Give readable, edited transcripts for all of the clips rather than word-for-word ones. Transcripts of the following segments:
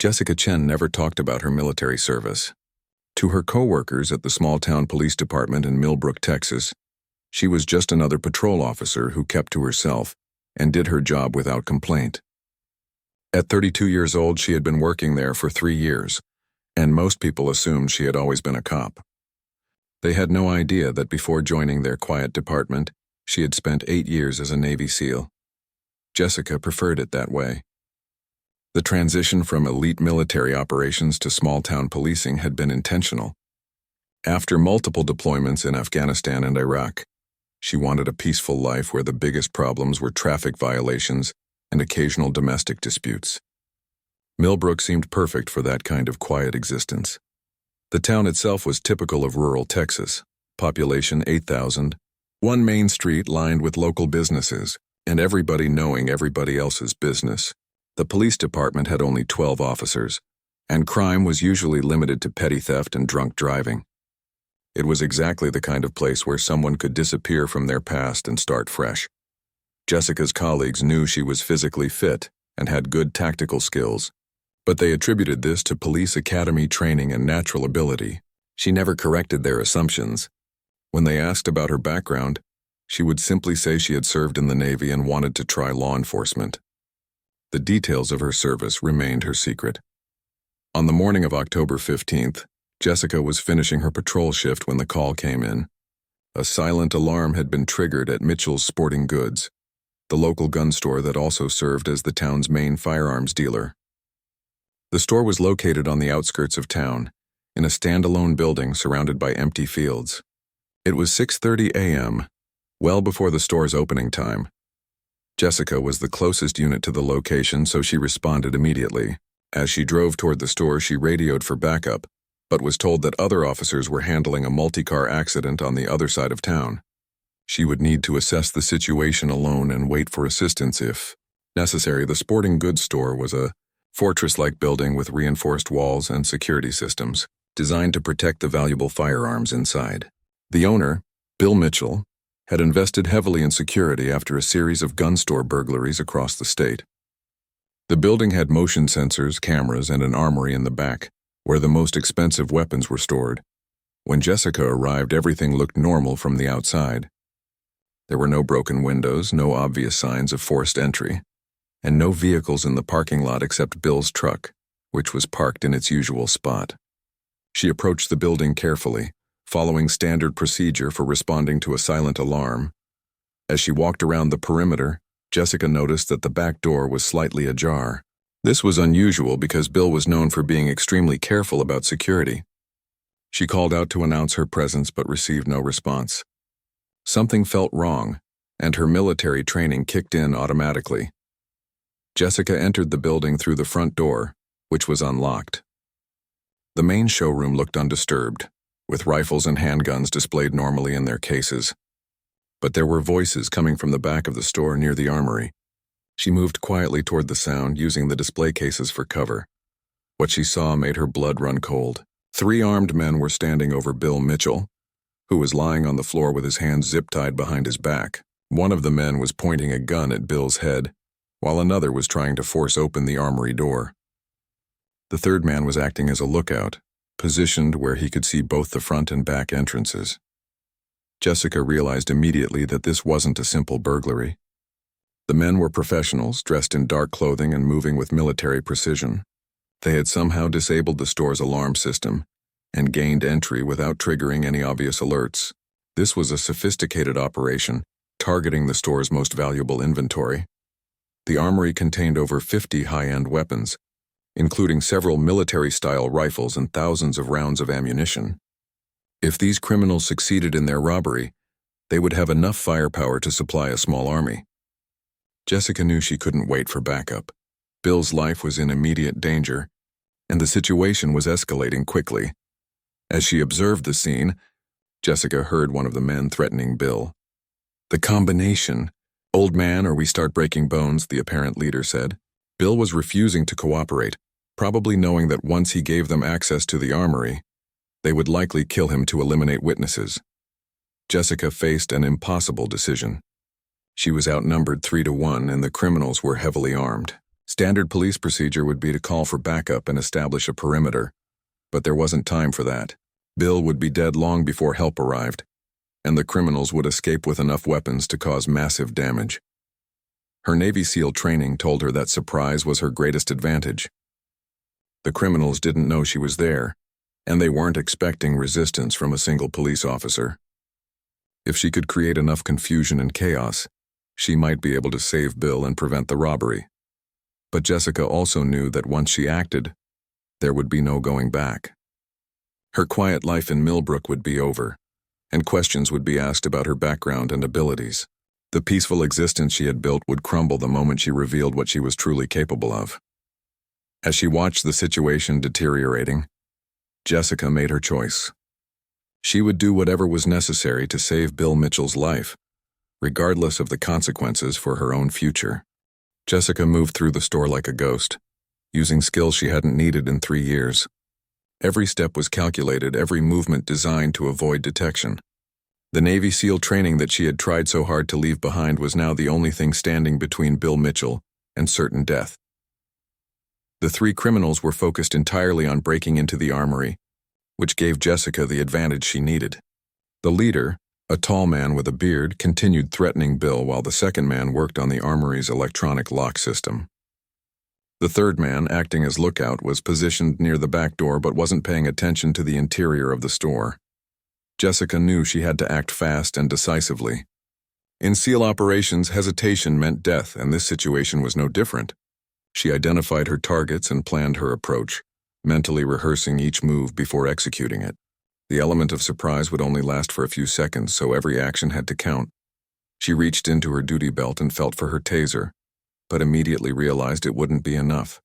Jessica Chen never talked about her military service. To her co-workers at the small-town police department in Millbrook, Texas, she was just another patrol officer who kept to herself and did her job without complaint. At 32 years old, she had been working there for 3 years, and most people assumed she had always been a cop. They had no idea that before joining their quiet department, she had spent 8 years as a Navy SEAL. Jessica preferred it that way. The transition from elite military operations to small-town policing had been intentional. After multiple deployments in Afghanistan and Iraq, she wanted a peaceful life where the biggest problems were traffic violations and occasional domestic disputes. Millbrook seemed perfect for that kind of quiet existence. The town itself was typical of rural Texas, population 8,000, one main street lined with local businesses, and everybody knowing everybody else's business. The police department had only 12 officers, and crime was usually limited to petty theft and drunk driving. It was exactly the kind of place where someone could disappear from their past and start fresh. Jessica's colleagues knew she was physically fit and had good tactical skills, but they attributed this to police academy training and natural ability. She never corrected their assumptions. When they asked about her background, she would simply say she had served in the Navy and wanted to try law enforcement. The details of her service remained her secret. On the morning of October 15th, Jessica was finishing her patrol shift when the call came in. A silent alarm had been triggered at Mitchell's Sporting Goods, the local gun store that also served as the town's main firearms dealer. The store was located on the outskirts of town, in a standalone building surrounded by empty fields. It was 6:30 a.m., well before the store's opening time. Jessica was the closest unit to the location, so she responded immediately. As she drove toward the store, she radioed for backup, but was told that other officers were handling a multi-car accident on the other side of town. She would need to assess the situation alone and wait for assistance if necessary. The sporting goods store was a fortress-like building with reinforced walls and security systems, designed to protect the valuable firearms inside. The owner, Bill Mitchell, had invested heavily in security after a series of gun store burglaries across the state. The building had motion sensors, cameras, and an armory in the back, where the most expensive weapons were stored. When Jessica arrived, everything looked normal from the outside. There were no broken windows, no obvious signs of forced entry, and no vehicles in the parking lot except Bill's truck, which was parked in its usual spot. She approached the building carefully, following standard procedure for responding to a silent alarm. As she walked around the perimeter, Jessica noticed that the back door was slightly ajar. This was unusual because Bill was known for being extremely careful about security. She called out to announce her presence but received no response. Something felt wrong, and her military training kicked in automatically. Jessica entered the building through the front door, which was unlocked. The main showroom looked undisturbed, with rifles and handguns displayed normally in their cases. But there were voices coming from the back of the store near the armory. She moved quietly toward the sound, using the display cases for cover. What she saw made her blood run cold. 3 armed men were standing over Bill Mitchell, who was lying on the floor with his hands zip-tied behind his back. One of the men was pointing a gun at Bill's head, while another was trying to force open the armory door. The third man was acting as a lookout, positioned where he could see both the front and back entrances. Jessica realized immediately that this wasn't a simple burglary. The men were professionals, dressed in dark clothing and moving with military precision. They had somehow disabled the store's alarm system and gained entry without triggering any obvious alerts. This was a sophisticated operation, targeting the store's most valuable inventory. The armory contained over 50 high-end weapons, including several military-style rifles and thousands of rounds of ammunition. If these criminals succeeded in their robbery, they would have enough firepower to supply a small army. Jessica knew she couldn't wait for backup. Bill's life was in immediate danger, and the situation was escalating quickly. As she observed the scene, Jessica heard one of the men threatening Bill. "The combination. Old man, or we start breaking bones," the apparent leader said. Bill was refusing to cooperate, probably knowing that once he gave them access to the armory, they would likely kill him to eliminate witnesses. Jessica faced an impossible decision. She was outnumbered 3-1, and the criminals were heavily armed. Standard police procedure would be to call for backup and establish a perimeter, but there wasn't time for that. Bill would be dead long before help arrived, and the criminals would escape with enough weapons to cause massive damage. Her Navy SEAL training told her that surprise was her greatest advantage. The criminals didn't know she was there, and they weren't expecting resistance from a single police officer. If she could create enough confusion and chaos, she might be able to save Bill and prevent the robbery. But Jessica also knew that once she acted, there would be no going back. Her quiet life in Millbrook would be over, and questions would be asked about her background and abilities. The peaceful existence she had built would crumble the moment she revealed what she was truly capable of. As she watched the situation deteriorating, Jessica made her choice. She would do whatever was necessary to save Bill Mitchell's life, regardless of the consequences for her own future. Jessica moved through the store like a ghost, using skills she hadn't needed in 3 years. Every step was calculated, every movement designed to avoid detection. The Navy SEAL training that she had tried so hard to leave behind was now the only thing standing between Bill Mitchell and certain death. The 3 criminals were focused entirely on breaking into the armory, which gave Jessica the advantage she needed. The leader, a tall man with a beard, continued threatening Bill while the second man worked on the armory's electronic lock system. The third man, acting as lookout, was positioned near the back door but wasn't paying attention to the interior of the store. Jessica knew she had to act fast and decisively. In SEAL operations, hesitation meant death, and this situation was no different. She identified her targets and planned her approach, mentally rehearsing each move before executing it. The element of surprise would only last for a few seconds, so every action had to count. She reached into her duty belt and felt for her taser, but immediately realized it wouldn't be enough.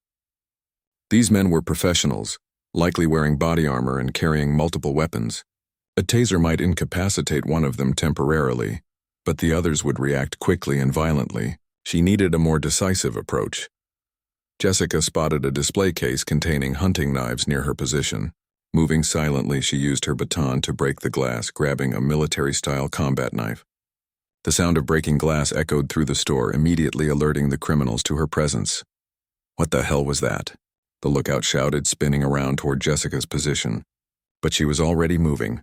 These men were professionals, likely wearing body armor and carrying multiple weapons. A taser might incapacitate one of them temporarily, but the others would react quickly and violently. She needed a more decisive approach. Jessica spotted a display case containing hunting knives near her position. Moving silently, she used her baton to break the glass, grabbing a military-style combat knife. The sound of breaking glass echoed through the store, immediately alerting the criminals to her presence. "What the hell was that?" the lookout shouted, spinning around toward Jessica's position. But she was already moving,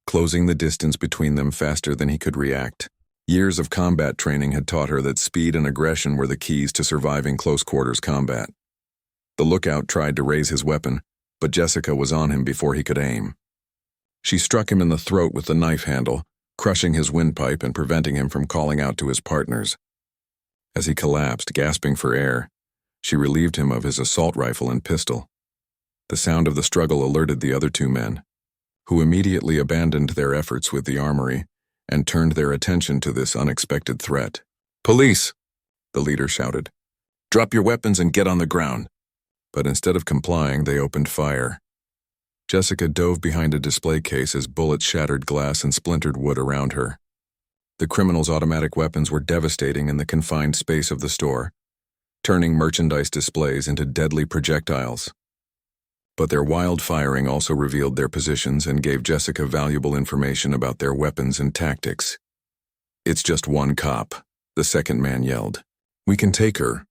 closing the distance between them faster than he could react. Years of combat training had taught her that speed and aggression were the keys to surviving close-quarters combat. The lookout tried to raise his weapon, but Jessica was on him before he could aim. She struck him in the throat with the knife handle, crushing his windpipe and preventing him from calling out to his partners. As he collapsed, gasping for air, she relieved him of his assault rifle and pistol. The sound of the struggle alerted the other 2 men, who immediately abandoned their efforts with the armory and turned their attention to this unexpected threat. "Police!" the leader shouted. "Drop your weapons and get on the ground." But instead of complying, they opened fire. Jessica dove behind a display case as bullets shattered glass and splintered wood around her. The criminals' automatic weapons were devastating in the confined space of the store, turning merchandise displays into deadly projectiles. But their wild firing also revealed their positions and gave Jessica valuable information about their weapons and tactics. "It's just one cop," the second man yelled. "We can take her."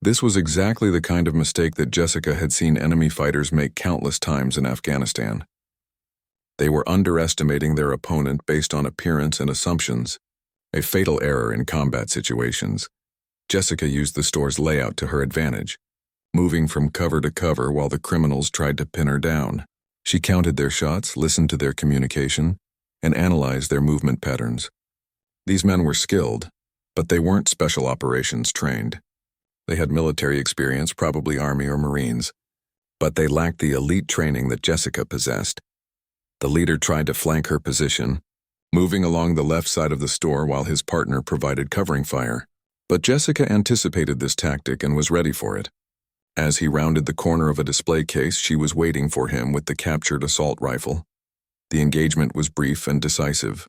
This was exactly the kind of mistake that Jessica had seen enemy fighters make countless times in Afghanistan. They were underestimating their opponent based on appearance and assumptions, a fatal error in combat situations. Jessica used the store's layout to her advantage, moving from cover to cover while the criminals tried to pin her down. She counted their shots, listened to their communication, and analyzed their movement patterns. These men were skilled, but they weren't special operations trained. They had military experience, probably Army or Marines, but they lacked the elite training that Jessica possessed. The leader tried to flank her position, moving along the left side of the store while his partner provided covering fire. But Jessica anticipated this tactic and was ready for it. As he rounded the corner of a display case, she was waiting for him with the captured assault rifle. The engagement was brief and decisive.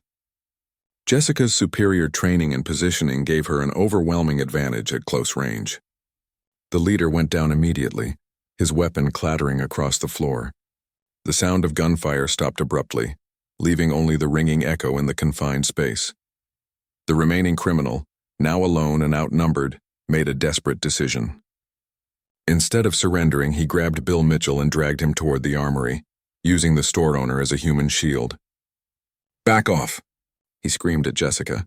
Jessica's superior training and positioning gave her an overwhelming advantage at close range. The leader went down immediately, his weapon clattering across the floor. The sound of gunfire stopped abruptly, leaving only the ringing echo in the confined space. The remaining criminal, now alone and outnumbered, made a desperate decision. Instead of surrendering, he grabbed Bill Mitchell and dragged him toward the armory, using the store owner as a human shield. "Back off," he screamed at Jessica.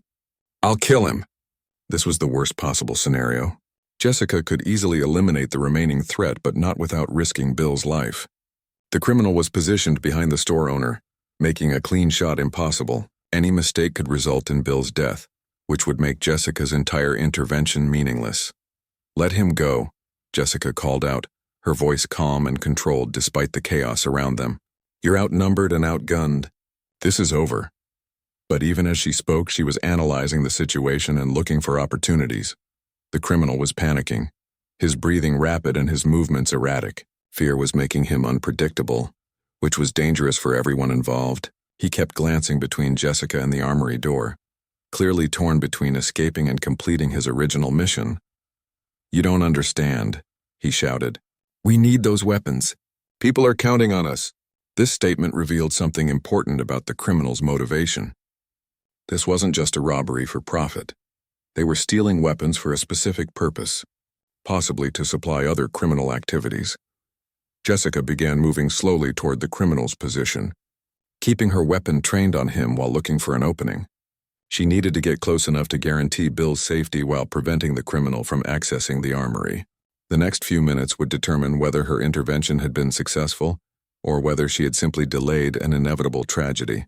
"I'll kill him." This was the worst possible scenario. Jessica could easily eliminate the remaining threat, but not without risking Bill's life. The criminal was positioned behind the store owner, making a clean shot impossible. Any mistake could result in Bill's death, which would make Jessica's entire intervention meaningless. "Let him go," Jessica called out, her voice calm and controlled despite the chaos around them. "You're outnumbered and outgunned. This is over." But even as she spoke, she was analyzing the situation and looking for opportunities. The criminal was panicking, his breathing rapid and his movements erratic. Fear was making him unpredictable, which was dangerous for everyone involved. He kept glancing between Jessica and the armory door, clearly torn between escaping and completing his original mission. "You don't understand," he shouted. "We need those weapons. People are counting on us." This statement revealed something important about the criminal's motivation. This wasn't just a robbery for profit. They were stealing weapons for a specific purpose, possibly to supply other criminal activities. Jessica began moving slowly toward the criminal's position, keeping her weapon trained on him while looking for an opening. She needed to get close enough to guarantee Bill's safety while preventing the criminal from accessing the armory. The next few minutes would determine whether her intervention had been successful or whether she had simply delayed an inevitable tragedy.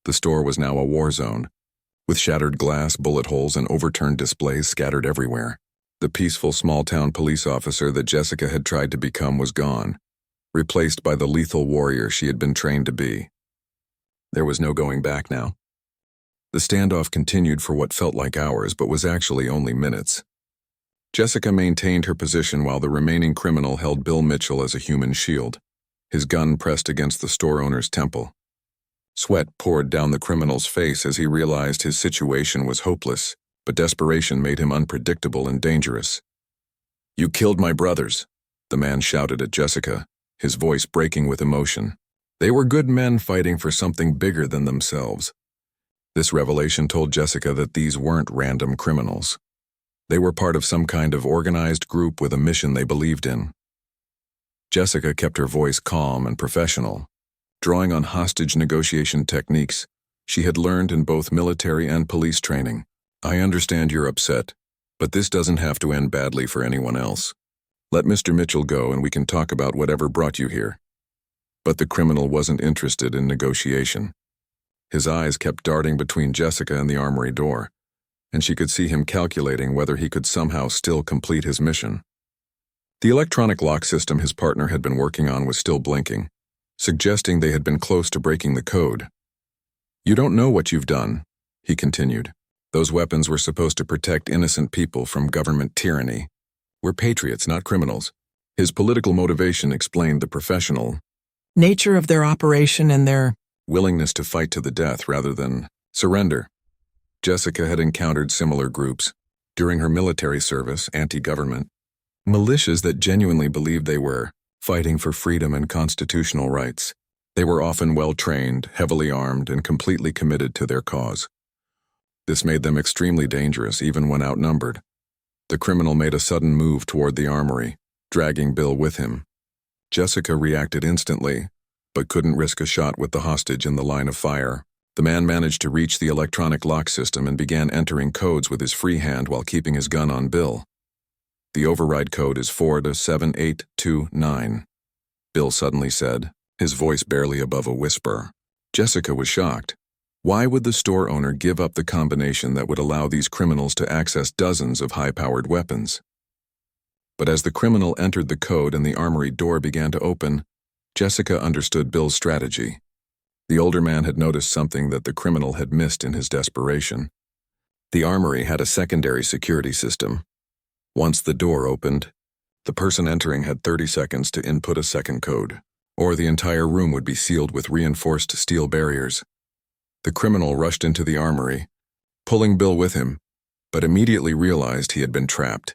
The store was now a war zone, with shattered glass, bullet holes, and overturned displays scattered everywhere. The peaceful small-town police officer that Jessica had tried to become was gone, replaced by the lethal warrior she had been trained to be. There was no going back now. The standoff continued for what felt like hours, but was actually only minutes. Jessica maintained her position while the remaining criminal held Bill Mitchell as a human shield, his gun pressed against the store owner's temple. Sweat poured down the criminal's face as he realized his situation was hopeless, but desperation made him unpredictable and dangerous. "You killed my brothers," the man shouted at Jessica, his voice breaking with emotion. They were good men fighting for something bigger than themselves. This revelation told Jessica that these weren't random criminals. They were part of some kind of organized group with a mission they believed in. Jessica kept her voice calm and professional, drawing on hostage negotiation techniques she had learned in both military and police training. "I understand you're upset, but this doesn't have to end badly for anyone else. Let Mr. Mitchell go and we can talk about whatever brought you here." But the criminal wasn't interested in negotiation. His eyes kept darting between Jessica and the armory door, and she could see him calculating whether he could somehow still complete his mission. The electronic lock system his partner had been working on was still blinking, suggesting they had been close to breaking the code. "You don't know what you've done," he continued. "Those weapons were supposed to protect innocent people from government tyranny. We're patriots, not criminals." His political motivation explained the professional nature of their operation and their willingness to fight to the death rather than surrender. Jessica had encountered similar groups during her military service, anti-government militias that genuinely believed they were fighting for freedom and constitutional rights. They were often well-trained, heavily armed, and completely committed to their cause. This made them extremely dangerous even when outnumbered. The criminal made a sudden move toward the armory, dragging Bill with him. Jessica reacted instantly, but couldn't risk a shot with the hostage in the line of fire. The man managed to reach the electronic lock system and began entering codes with his free hand while keeping his gun on Bill. "The override code is 4-7829, Bill suddenly said, his voice barely above a whisper. Jessica was shocked. Why would the store owner give up the combination that would allow these criminals to access dozens of high-powered weapons? But as the criminal entered the code and the armory door began to open, Jessica understood Bill's strategy. The older man had noticed something that the criminal had missed in his desperation. The armory had a secondary security system. Once the door opened, the person entering had 30 seconds to input a second code, or the entire room would be sealed with reinforced steel barriers. The criminal rushed into the armory, pulling Bill with him, but immediately realized he had been trapped.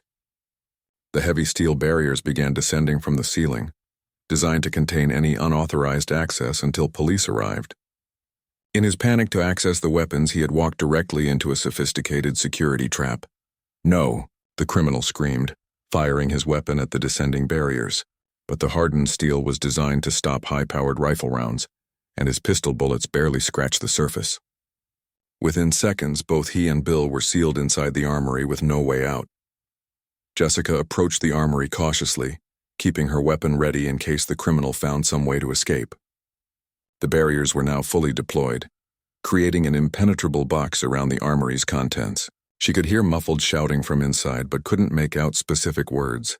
The heavy steel barriers began descending from the ceiling, designed to contain any unauthorized access until police arrived. In his panic to access the weapons, he had walked directly into a sophisticated security trap. "No," the criminal screamed, firing his weapon at the descending barriers. But the hardened steel was designed to stop high-powered rifle rounds, and his pistol bullets barely scratched the surface. Within seconds, both he and Bill were sealed inside the armory with no way out. Jessica approached the armory cautiously, keeping her weapon ready in case the criminal found some way to escape. The barriers were now fully deployed, creating an impenetrable box around the armory's contents. She could hear muffled shouting from inside but couldn't make out specific words.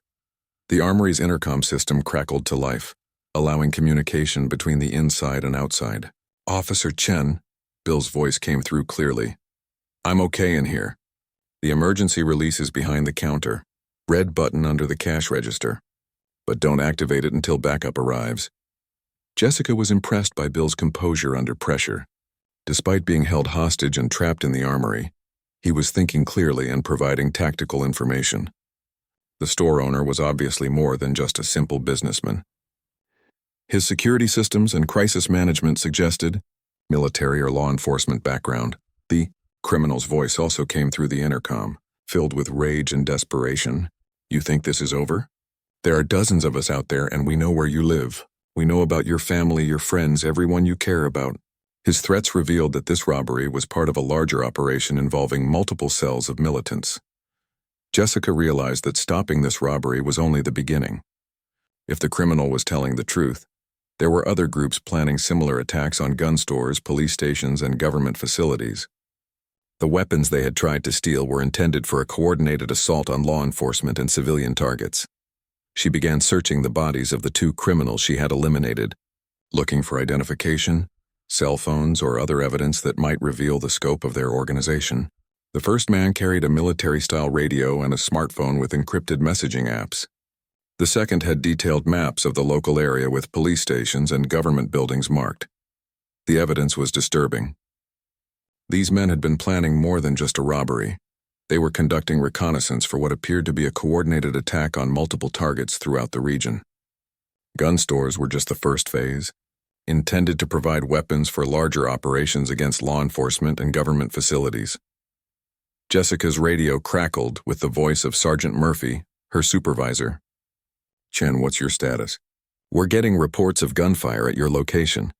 The armory's intercom system crackled to life, allowing communication between the inside and outside. "Officer Chen," Bill's voice came through clearly. "I'm okay in here. The emergency release is behind the counter. Red button under the cash register. But don't activate it until backup arrives." Jessica was impressed by Bill's composure under pressure. Despite being held hostage and trapped in the armory, he was thinking clearly and providing tactical information. The store owner was obviously more than just a simple businessman. His security systems and crisis management suggested military or law enforcement background. The criminal's voice also came through the intercom, filled with rage and desperation. "You think this is over? There are dozens of us out there, and we know where you live. We know about your family, your friends, everyone you care about." His threats revealed that this robbery was part of a larger operation involving multiple cells of militants. Jessica realized that stopping this robbery was only the beginning. If the criminal was telling the truth, there were other groups planning similar attacks on gun stores, police stations, and government facilities. The weapons they had tried to steal were intended for a coordinated assault on law enforcement and civilian targets. She began searching the bodies of the two criminals she had eliminated, looking for identification, cell phones, or other evidence that might reveal the scope of their organization. The first man carried a military-style radio and a smartphone with encrypted messaging apps. The second had detailed maps of the local area with police stations and government buildings marked. The evidence was disturbing. These men had been planning more than just a robbery. They were conducting reconnaissance for what appeared to be a coordinated attack on multiple targets throughout the region. Gun stores were just the first phase, intended to provide weapons for larger operations against law enforcement and government facilities. Jessica's radio crackled with the voice of Sergeant Murphy, her supervisor. "Chen, what's your status?" "We're getting reports of gunfire at your location."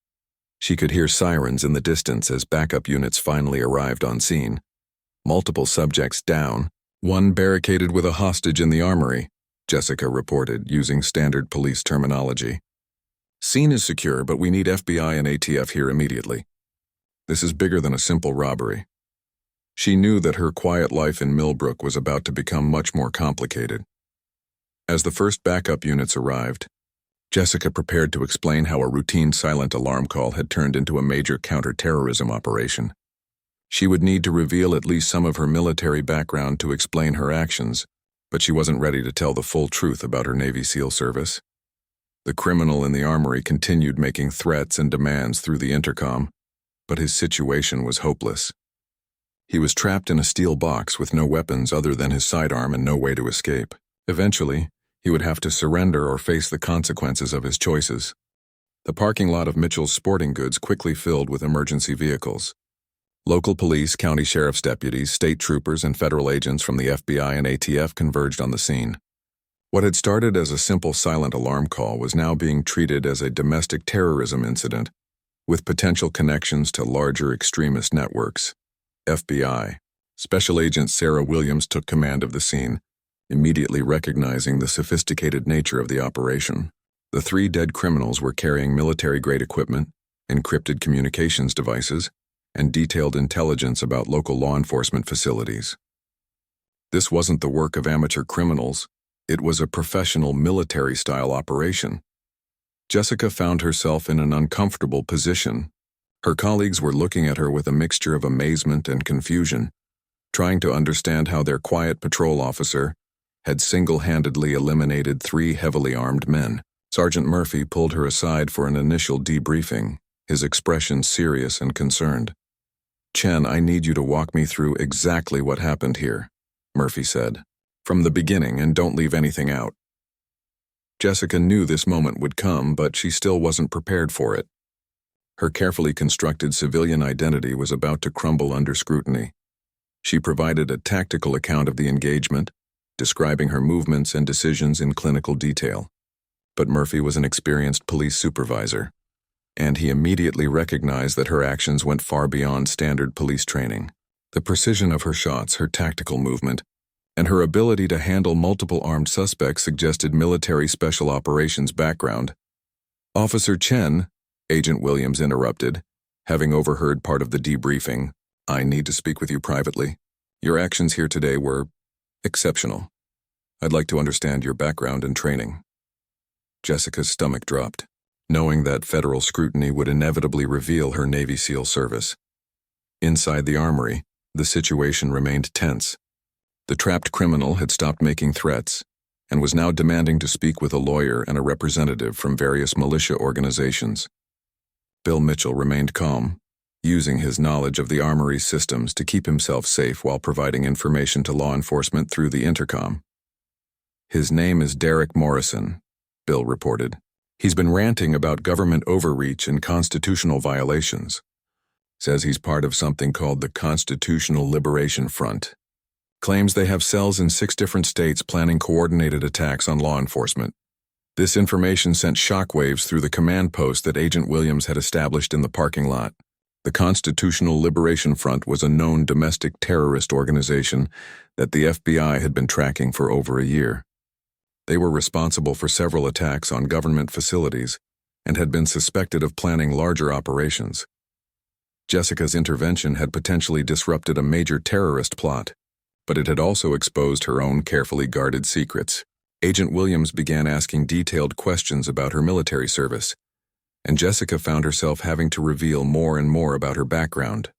She could hear sirens in the distance as backup units finally arrived on scene. "Multiple subjects down, one barricaded with a hostage in the armory," Jessica reported, using standard police terminology. "Scene is secure, but we need FBI and ATF here immediately. This is bigger than a simple robbery." She knew that her quiet life in Millbrook was about to become much more complicated. As the first backup units arrived, Jessica prepared to explain how a routine silent alarm call had turned into a major counterterrorism operation. She would need to reveal at least some of her military background to explain her actions, but she wasn't ready to tell the full truth about her Navy SEAL service. The criminal in the armory continued making threats and demands through the intercom, but his situation was hopeless. He was trapped in a steel box with no weapons other than his sidearm and no way to escape. Eventually, he would have to surrender or face the consequences of his choices. The parking lot of Mitchell's Sporting Goods quickly filled with emergency vehicles. Local police, county sheriff's deputies, state troopers, and federal agents from the FBI and ATF converged on the scene. What had started as a simple silent alarm call was now being treated as a domestic terrorism incident, with potential connections to larger extremist networks. FBI. Special Agent Sarah Williams took command of the scene, immediately recognizing the sophisticated nature of the operation. The three dead criminals were carrying military-grade equipment, encrypted communications devices, and detailed intelligence about local law enforcement facilities. This wasn't the work of amateur criminals. It was a professional military-style operation. Jessica found herself in an uncomfortable position. Her colleagues were looking at her with a mixture of amazement and confusion, trying to understand how their quiet patrol officer had single-handedly eliminated three heavily armed men. Sergeant Murphy pulled her aside for an initial debriefing, his expression serious and concerned. "Chen, I need you to walk me through exactly what happened here," Murphy said. "From the beginning, and don't leave anything out." Jessica knew this moment would come, but she still wasn't prepared for it. Her carefully constructed civilian identity was about to crumble under scrutiny. She provided a tactical account of the engagement, describing her movements and decisions in clinical detail. But Murphy was an experienced police supervisor, and he immediately recognized that her actions went far beyond standard police training. The precision of her shots, her tactical movement, and her ability to handle multiple armed suspects suggested military special operations background. "Officer Chen," Agent Williams interrupted, having overheard part of the debriefing, "I need to speak with you privately. Your actions here today were exceptional. I'd like to understand your background and training." Jessica's stomach dropped, knowing that federal scrutiny would inevitably reveal her Navy SEAL service. Inside the armory, the situation remained tense. The trapped criminal had stopped making threats and was now demanding to speak with a lawyer and a representative from various militia organizations. Bill Mitchell remained calm, using his knowledge of the armory's systems to keep himself safe while providing information to law enforcement through the intercom. "His name is Derek Morrison," Bill reported. "He's been ranting about government overreach and constitutional violations. Says he's part of something called the Constitutional Liberation Front. Claims they have cells in 6 different states planning coordinated attacks on law enforcement. This information sent shockwaves through the command post that Agent Williams had established in the parking lot. The Constitutional Liberation Front was a known domestic terrorist organization that the FBI had been tracking for over a year. They were responsible for several attacks on government facilities and had been suspected of planning larger operations. Jessica's intervention had potentially disrupted a major terrorist plot, but it had also exposed her own carefully guarded secrets. Agent Williams began asking detailed questions about her military service, and Jessica found herself having to reveal more and more about her background.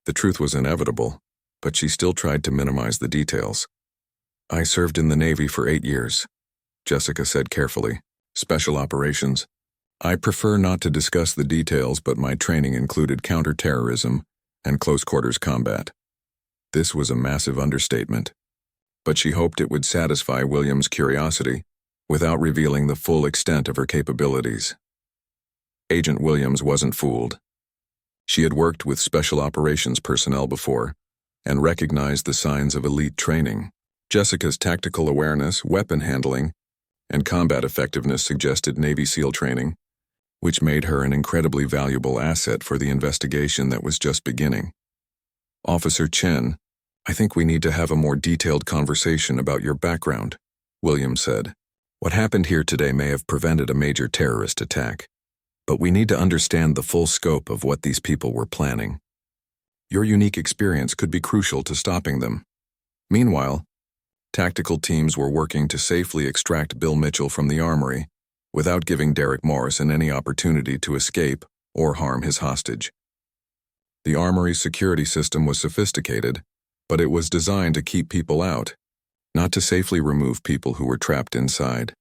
The truth was inevitable, but she still tried to minimize the details. "I served in the Navy for 8 years, Jessica said carefully. "Special operations. I prefer not to discuss the details, but my training included counterterrorism and close-quarters combat." This was a massive understatement, but she hoped it would satisfy Williams' curiosity without revealing the full extent of her capabilities. Agent Williams wasn't fooled. She had worked with special operations personnel before and recognized the signs of elite training. Jessica's tactical awareness, weapon handling, and combat effectiveness suggested Navy SEAL training, which made her an incredibly valuable asset for the investigation that was just beginning. "Officer Chen, I think we need to have a more detailed conversation about your background," Williams said. "What happened here today may have prevented a major terrorist attack, but we need to understand the full scope of what these people were planning. Your unique experience could be crucial to stopping them." Meanwhile, tactical teams were working to safely extract Bill Mitchell from the armory without giving Derek Morrison any opportunity to escape or harm his hostage. The armory's security system was sophisticated, but it was designed to keep people out, not to safely remove people who were trapped inside.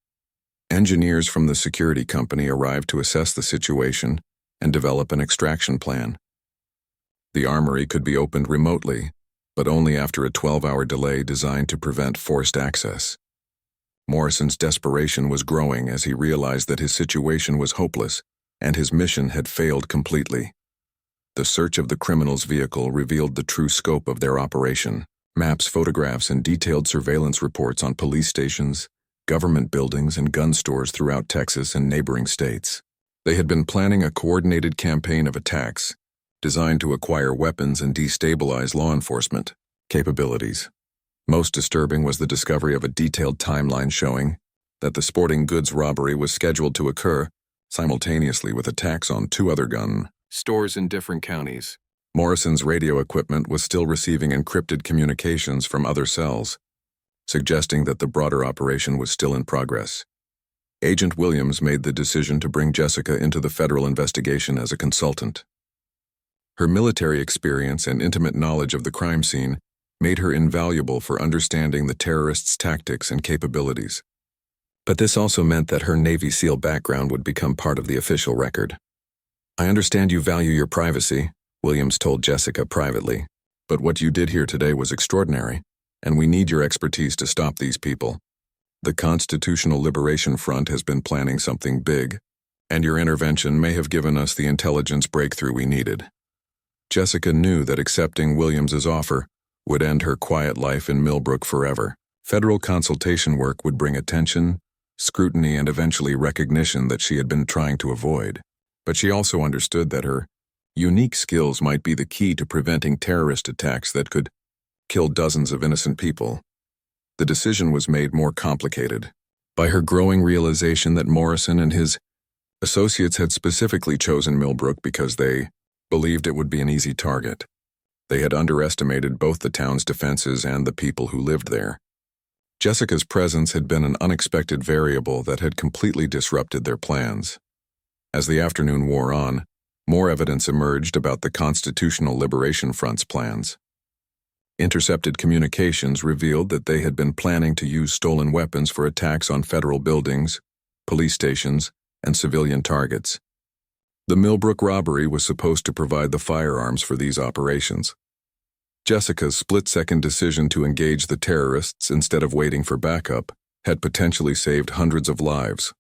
Engineers from the security company arrived to assess the situation and develop an extraction plan. The armory could be opened remotely, but only after a 12-hour delay designed to prevent forced access. Morrison's desperation was growing as he realized that his situation was hopeless and his mission had failed completely. The search of the criminal's vehicle revealed the true scope of their operation. Maps, photographs, and detailed surveillance reports on police stations, government buildings, and gun stores throughout Texas and neighboring states. They had been planning a coordinated campaign of attacks designed to acquire weapons and destabilize law enforcement capabilities. Most disturbing was the discovery of a detailed timeline showing that the sporting goods robbery was scheduled to occur simultaneously with attacks on 2 other gun stores in different counties. Morrison's radio equipment was still receiving encrypted communications from other cells, suggesting that the broader operation was still in progress. Agent Williams made the decision to bring Jessica into the federal investigation as a consultant. Her military experience and intimate knowledge of the crime scene made her invaluable for understanding the terrorists' tactics and capabilities. But this also meant that her Navy SEAL background would become part of the official record. "I understand you value your privacy," Williams told Jessica privately, "but what you did here today was extraordinary, and we need your expertise to stop these people. The Constitutional Liberation Front has been planning something big, and your intervention may have given us the intelligence breakthrough we needed." Jessica knew that accepting Williams's offer would end her quiet life in Millbrook forever. Federal consultation work would bring attention, scrutiny, and eventually recognition that she had been trying to avoid. But she also understood that her unique skills might be the key to preventing terrorist attacks that could kill dozens of innocent people. The decision was made more complicated by her growing realization that Morrison and his associates had specifically chosen Millbrook because they believed it would be an easy target. They had underestimated both the town's defenses and the people who lived there. Jessica's presence had been an unexpected variable that had completely disrupted their plans. As the afternoon wore on, more evidence emerged about the Constitutional Liberation Front's plans. Intercepted communications revealed that they had been planning to use stolen weapons for attacks on federal buildings, police stations, and civilian targets. The Millbrook robbery was supposed to provide the firearms for these operations. Jessica's split-second decision to engage the terrorists instead of waiting for backup had potentially saved hundreds of lives.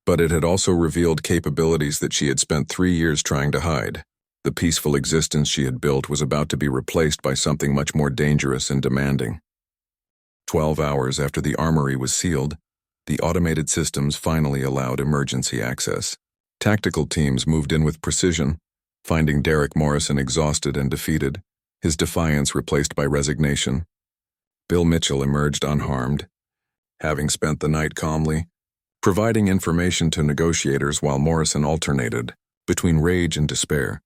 But it had also revealed capabilities that she had spent 3 years trying to hide. The peaceful existence she had built was about to be replaced by something much more dangerous and demanding. 12 hours after the armory was sealed, the automated systems finally allowed emergency access. Tactical teams moved in with precision, finding Derek Morrison exhausted and defeated, his defiance replaced by resignation. Bill Mitchell emerged unharmed, having spent the night calmly, providing information to negotiators while Morrison alternated between rage and despair.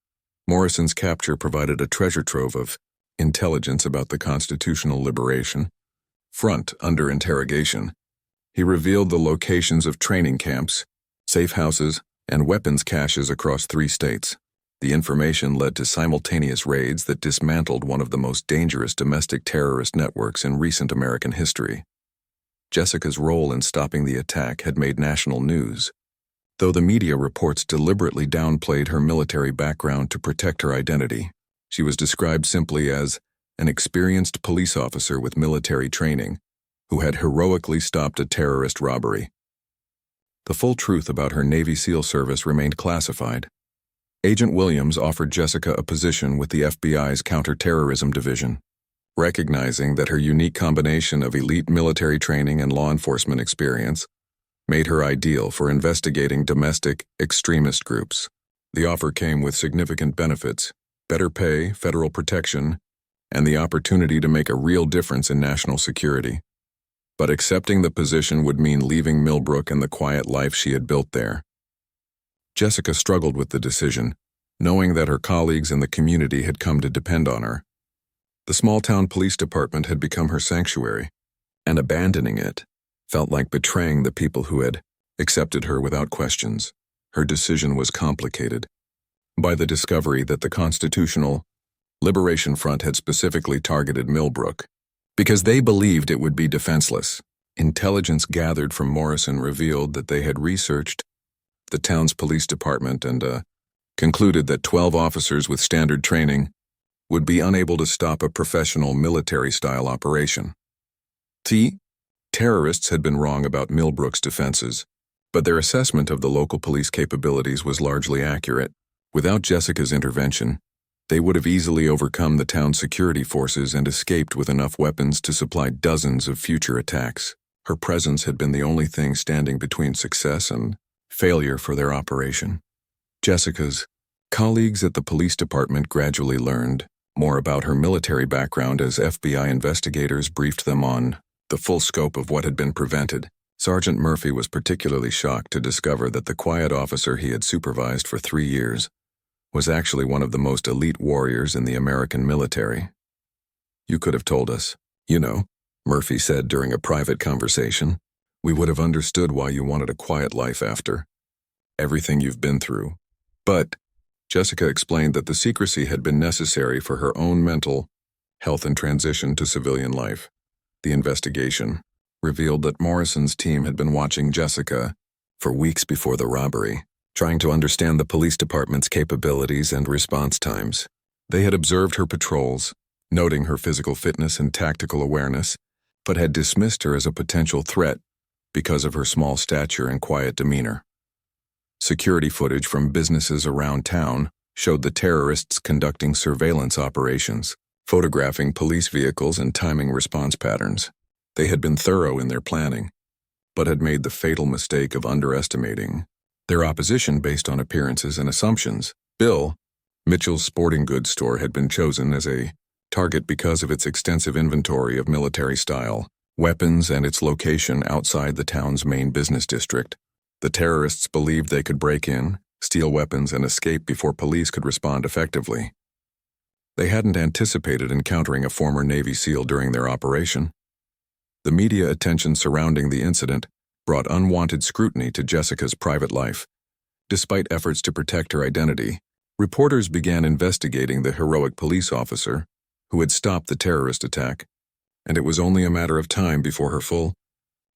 Morrison's capture provided a treasure trove of intelligence about the Constitutional Liberation Front under interrogation. He revealed the locations of training camps, safe houses, and weapons caches across 3 states. The information led to simultaneous raids that dismantled one of the most dangerous domestic terrorist networks in recent American history. Jessica's role in stopping the attack had made national news, though the media reports deliberately downplayed her military background to protect her identity. She was described simply as an experienced police officer with military training who had heroically stopped a terrorist robbery. The full truth about her Navy SEAL service remained classified. Agent Williams offered Jessica a position with the FBI's Counterterrorism Division, recognizing that her unique combination of elite military training and law enforcement experience made her ideal for investigating domestic extremist groups. The offer came with significant benefits: better pay, federal protection, and the opportunity to make a real difference in national security. But accepting the position would mean leaving Millbrook and the quiet life she had built there. Jessica struggled with the decision, knowing that her colleagues in the community had come to depend on her. The small-town police department had become her sanctuary, and abandoning it felt like betraying the people who had accepted her without questions. Her decision was complicated by the discovery that the Constitutional Liberation Front had specifically targeted Millbrook because they believed it would be defenseless. Intelligence gathered from Morrison revealed that they had researched the town's police department and concluded that 12 officers with standard training would be unable to stop a professional military-style operation. Terrorists had been wrong about Millbrook's defenses, but their assessment of the local police capabilities was largely accurate. Without Jessica's intervention, they would have easily overcome the town's security forces and escaped with enough weapons to supply dozens of future attacks. Her presence had been the only thing standing between success and failure for their operation. Jessica's colleagues at the police department gradually learned more about her military background as FBI investigators briefed them on the full scope of what had been prevented. Sergeant Murphy was particularly shocked to discover that the quiet officer he had supervised for 3 years was actually one of the most elite warriors in the American military. "You could have told us, Murphy said during a private conversation. "We would have understood why you wanted a quiet life after everything you've been through." But Jessica explained that the secrecy had been necessary for her own mental health and transition to civilian life. The investigation revealed that Morrison's team had been watching Jessica for weeks before the robbery, trying to understand the police department's capabilities and response times. They had observed her patrols, noting her physical fitness and tactical awareness, but had dismissed her as a potential threat because of her small stature and quiet demeanor. Security footage from businesses around town showed the terrorists conducting surveillance operations, photographing police vehicles and timing response patterns. They had been thorough in their planning, but had made the fatal mistake of underestimating their opposition based on appearances and assumptions. Bill, Mitchell's sporting goods store, had been chosen as a target because of its extensive inventory of military-style weapons and its location outside the town's main business district. The terrorists believed they could break in, steal weapons, and escape before police could respond effectively. They hadn't anticipated encountering a former Navy SEAL during their operation. The media attention surrounding the incident brought unwanted scrutiny to Jessica's private life. Despite efforts to protect her identity, reporters began investigating the heroic police officer who had stopped the terrorist attack, and it was only a matter of time before her full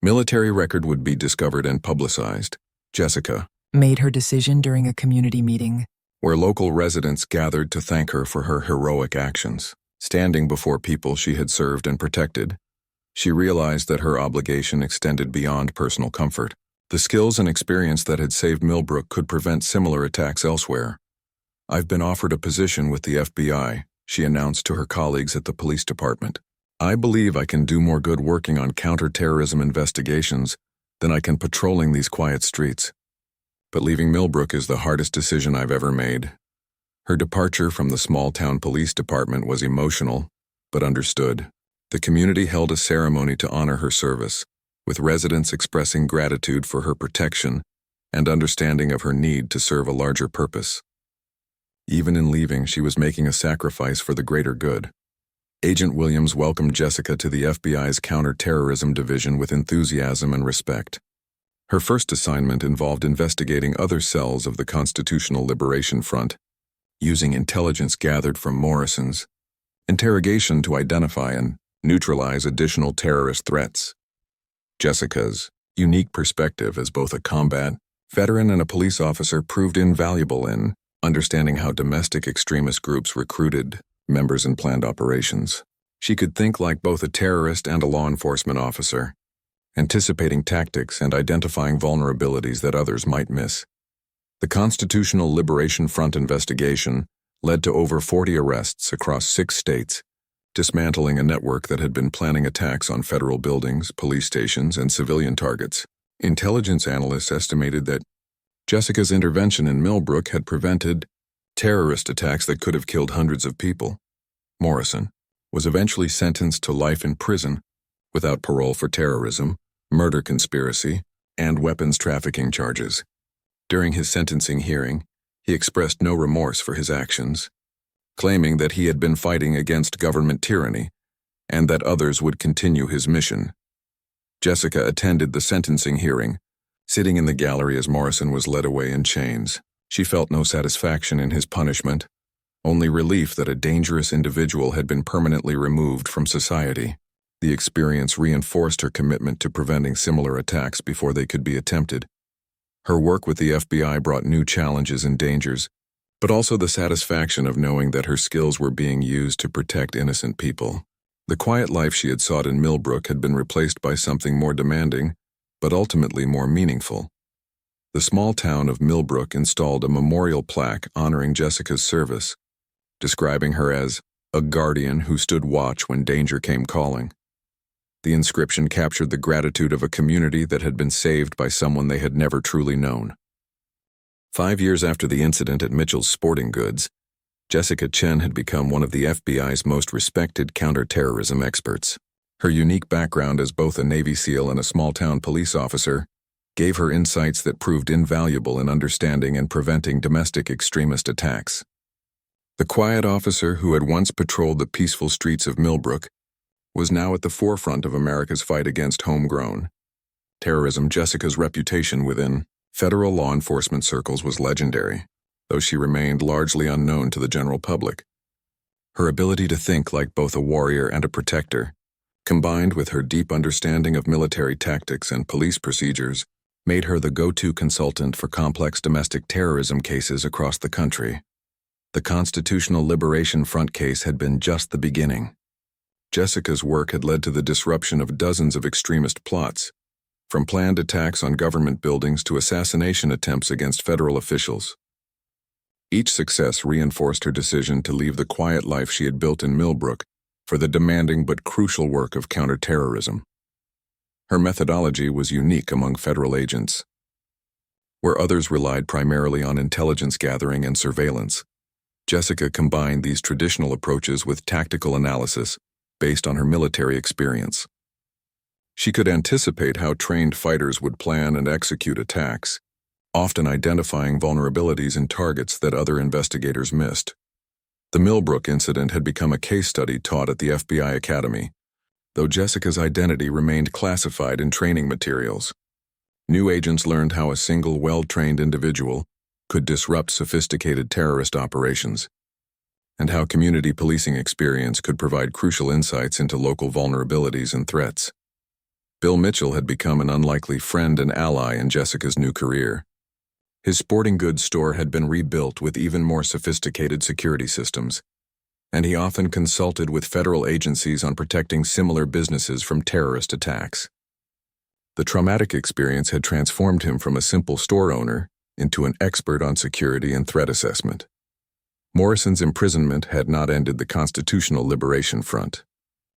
military record would be discovered and publicized. Jessica Made her decision during a community meeting. where local residents gathered to thank her for her heroic actions. Standing before people she had served and protected, she realized that her obligation extended beyond personal comfort. The skills and experience that had saved Millbrook could prevent similar attacks elsewhere. "I've been offered a position with the FBI," she announced to her colleagues at the police department. "I believe I can do more good working on counterterrorism investigations than I can patrolling these quiet streets. But leaving Millbrook is the hardest decision I've ever made." Her departure from the small-town police department was emotional, but understood. The community held a ceremony to honor her service, with residents expressing gratitude for her protection and understanding of her need to serve a larger purpose. Even in leaving, she was making a sacrifice for the greater good. Agent Williams welcomed Jessica to the FBI's counterterrorism division with enthusiasm and respect. Her first assignment involved investigating other cells of the Constitutional Liberation Front, using intelligence gathered from Morrison's interrogation to identify and neutralize additional terrorist threats. Jessica's unique perspective as both a combat veteran and a police officer proved invaluable in understanding how domestic extremist groups recruited members and planned operations. She could think like both a terrorist and a law enforcement officer, anticipating tactics and identifying vulnerabilities that others might miss. The Constitutional Liberation Front investigation led to over 40 arrests across 6 states, dismantling a network that had been planning attacks on federal buildings, police stations, and civilian targets. Intelligence analysts estimated that Jessica's intervention in Millbrook had prevented terrorist attacks that could have killed hundreds of people. Morrison was eventually sentenced to life in prison without parole for terrorism, murder conspiracy, and weapons trafficking charges. During his sentencing hearing, he expressed no remorse for his actions, claiming that he had been fighting against government tyranny and that others would continue his mission. Jessica attended the sentencing hearing, sitting in the gallery as Morrison was led away in chains. She felt no satisfaction in his punishment, only relief that a dangerous individual had been permanently removed from society. The experience reinforced her commitment to preventing similar attacks before they could be attempted. Her work with the FBI brought new challenges and dangers, but also the satisfaction of knowing that her skills were being used to protect innocent people. The quiet life she had sought in Millbrook had been replaced by something more demanding, but ultimately more meaningful. The small town of Millbrook installed a memorial plaque honoring Jessica's service, describing her as a guardian who stood watch when danger came calling. The inscription captured the gratitude of a community that had been saved by someone they had never truly known. 5 years after the incident at Mitchell's Sporting Goods, Jessica Chen had become one of the FBI's most respected counterterrorism experts. Her unique background as both a Navy SEAL and a small-town police officer gave her insights that proved invaluable in understanding and preventing domestic extremist attacks. The quiet officer who had once patrolled the peaceful streets of Millbrook was now at the forefront of America's fight against homegrown terrorism. Jessica's reputation within federal law enforcement circles was legendary, though she remained largely unknown to the general public. Her ability to think like both a warrior and a protector, combined with her deep understanding of military tactics and police procedures, made her the go-to consultant for complex domestic terrorism cases across the country. The Constitutional Liberation Front case had been just the beginning. Jessica's work had led to the disruption of dozens of extremist plots, from planned attacks on government buildings to assassination attempts against federal officials. Each success reinforced her decision to leave the quiet life she had built in Millbrook for the demanding but crucial work of counterterrorism. Her methodology was unique among federal agents. Where others relied primarily on intelligence gathering and surveillance, Jessica combined these traditional approaches with tactical analysis based on her military experience. She could anticipate how trained fighters would plan and execute attacks, often identifying vulnerabilities in targets that other investigators missed. The Millbrook incident had become a case study taught at the FBI Academy, though Jessica's identity remained classified in training materials. New agents learned how a single well-trained individual could disrupt sophisticated terrorist operations, and how community policing experience could provide crucial insights into local vulnerabilities and threats. Bill Mitchell had become an unlikely friend and ally in Jessica's new career. His sporting goods store had been rebuilt with even more sophisticated security systems, and he often consulted with federal agencies on protecting similar businesses from terrorist attacks. The traumatic experience had transformed him from a simple store owner into an expert on security and threat assessment. Morrison's imprisonment had not ended the Constitutional Liberation Front,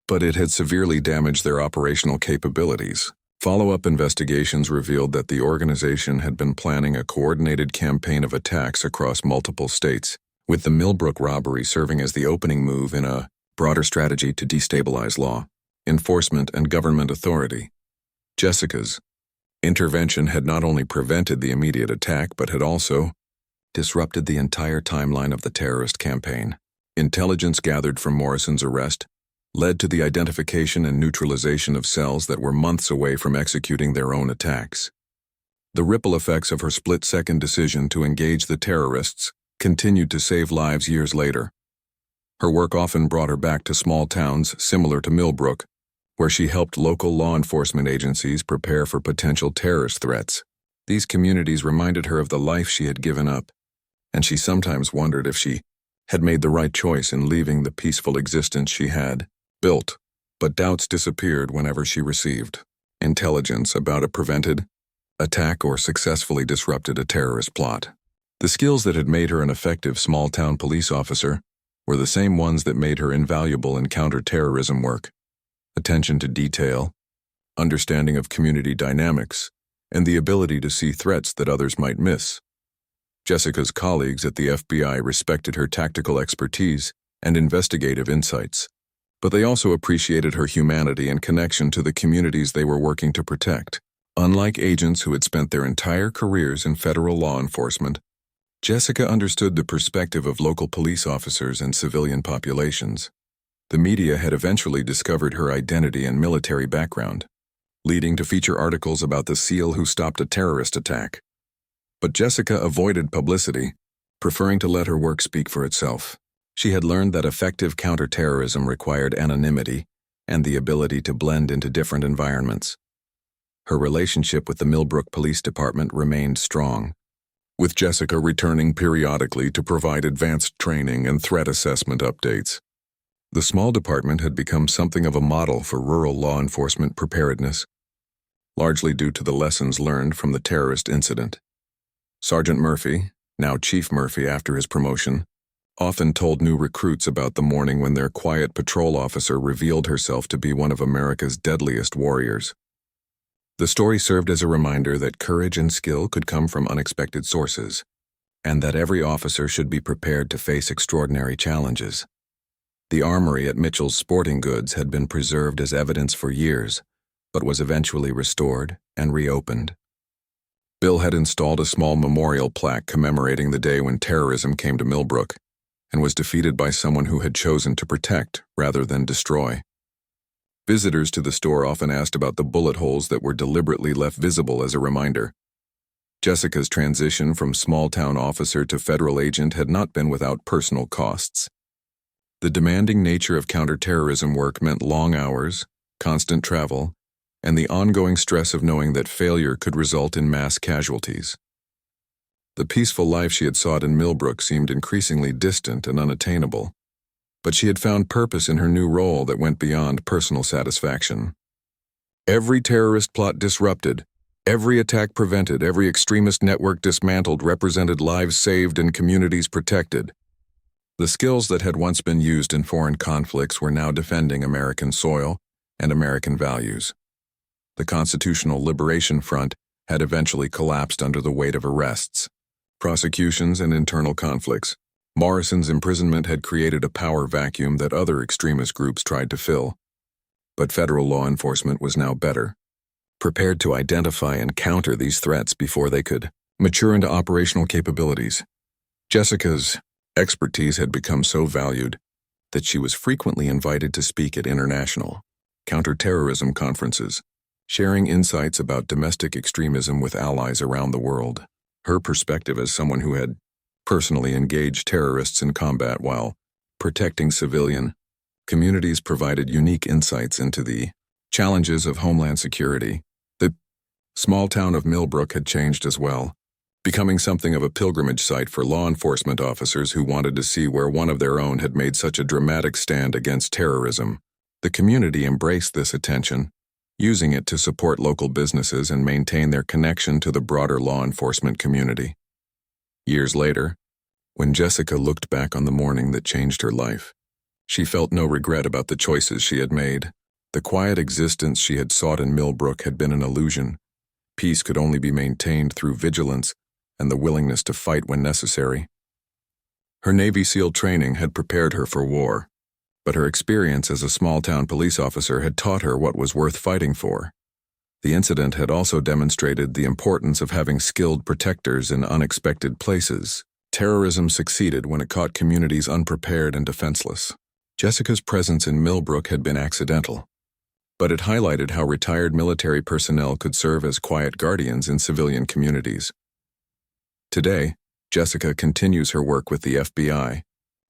but it had severely damaged their operational capabilities. Follow-up investigations revealed that the organization had been planning a coordinated campaign of attacks across multiple states, with the Millbrook robbery serving as the opening move in a broader strategy to destabilize law, enforcement, and government authority. Jessica's intervention had not only prevented the immediate attack but had also disrupted the entire timeline of the terrorist campaign. Intelligence gathered from Morrison's arrest led to the identification and neutralization of cells that were months away from executing their own attacks. The ripple effects of her split-second decision to engage the terrorists continued to save lives years later. Her work often brought her back to small towns similar to Millbrook, where she helped local law enforcement agencies prepare for potential terrorist threats. These communities reminded her of the life she had given up, and she sometimes wondered if she had made the right choice in leaving the peaceful existence she had built. But doubts disappeared whenever she received intelligence about a prevented attack or successfully disrupted a terrorist plot. The skills that had made her an effective small-town police officer were the same ones that made her invaluable in counter-terrorism work: attention to detail, understanding of community dynamics, and the ability to see threats that others might miss. Jessica's colleagues at the FBI respected her tactical expertise and investigative insights, but they also appreciated her humanity and connection to the communities they were working to protect. Unlike agents who had spent their entire careers in federal law enforcement, Jessica understood the perspective of local police officers and civilian populations. The media had eventually discovered her identity and military background, leading to feature articles about the SEAL who stopped a terrorist attack. But Jessica avoided publicity, preferring to let her work speak for itself. She had learned that effective counterterrorism required anonymity and the ability to blend into different environments. Her relationship with the Millbrook Police Department remained strong, with Jessica returning periodically to provide advanced training and threat assessment updates. The small department had become something of a model for rural law enforcement preparedness, largely due to the lessons learned from the terrorist incident. Sergeant Murphy, now Chief Murphy after his promotion, often told new recruits about the morning when their quiet patrol officer revealed herself to be one of America's deadliest warriors. The story served as a reminder that courage and skill could come from unexpected sources, and that every officer should be prepared to face extraordinary challenges. The armory at Mitchell's Sporting Goods had been preserved as evidence for years, but was eventually restored and reopened. Bill had installed a small memorial plaque commemorating the day when terrorism came to Millbrook, and was defeated by someone who had chosen to protect rather than destroy. Visitors to the store often asked about the bullet holes that were deliberately left visible as a reminder. Jessica's transition from small-town officer to federal agent had not been without personal costs. The demanding nature of counterterrorism work meant long hours, constant travel, and the ongoing stress of knowing that failure could result in mass casualties. The peaceful life she had sought in Millbrook seemed increasingly distant and unattainable, but she had found purpose in her new role that went beyond personal satisfaction. Every terrorist plot disrupted, every attack prevented, every extremist network dismantled represented lives saved and communities protected. The skills that had once been used in foreign conflicts were now defending American soil and American values. The Constitutional Liberation Front had eventually collapsed under the weight of arrests, prosecutions, and internal conflicts. Morrison's imprisonment had created a power vacuum that other extremist groups tried to fill. But federal law enforcement was now better, prepared to identify and counter these threats before they could mature into operational capabilities. Jessica's expertise had become so valued that she was frequently invited to speak at international counterterrorism conferences, sharing insights about domestic extremism with allies around the world. Her perspective as someone who had personally engaged terrorists in combat while protecting civilian communities provided unique insights into the challenges of homeland security. The small town of Millbrook had changed as well, becoming something of a pilgrimage site for law enforcement officers who wanted to see where one of their own had made such a dramatic stand against terrorism. The community embraced this attention, using it to support local businesses and maintain their connection to the broader law enforcement community. Years later, when Jessica looked back on the morning that changed her life, she felt no regret about the choices she had made. The quiet existence she had sought in Millbrook had been an illusion. Peace could only be maintained through vigilance and the willingness to fight when necessary. Her Navy SEAL training had prepared her for war, but her experience as a small-town police officer had taught her what was worth fighting for. The incident had also demonstrated the importance of having skilled protectors in unexpected places. Terrorism succeeded when it caught communities unprepared and defenseless. Jessica's presence in Millbrook had been accidental, but it highlighted how retired military personnel could serve as quiet guardians in civilian communities. Today, Jessica continues her work with the FBI,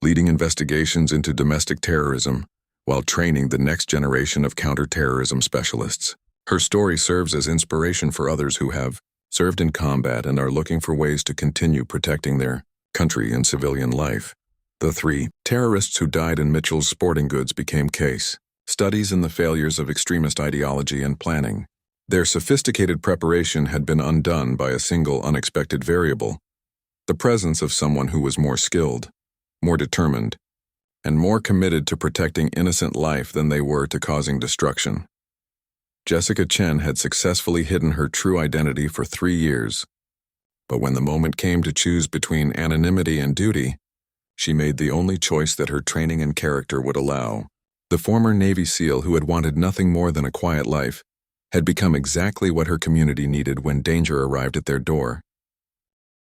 leading investigations into domestic terrorism while training the next generation of counterterrorism specialists. Her story serves as inspiration for others who have served in combat and are looking for ways to continue protecting their country and civilian life. The 3 terrorists who died in Mitchell's Sporting Goods became case studies in the failures of extremist ideology and planning. Their sophisticated preparation had been undone by a single unexpected variable: the presence of someone who was more skilled, more determined, and more committed to protecting innocent life than they were to causing destruction. Jessica Chen had successfully hidden her true identity for 3 years, but when the moment came to choose between anonymity and duty, she made the only choice that her training and character would allow. The former Navy SEAL who had wanted nothing more than a quiet life had become exactly what her community needed when danger arrived at their door.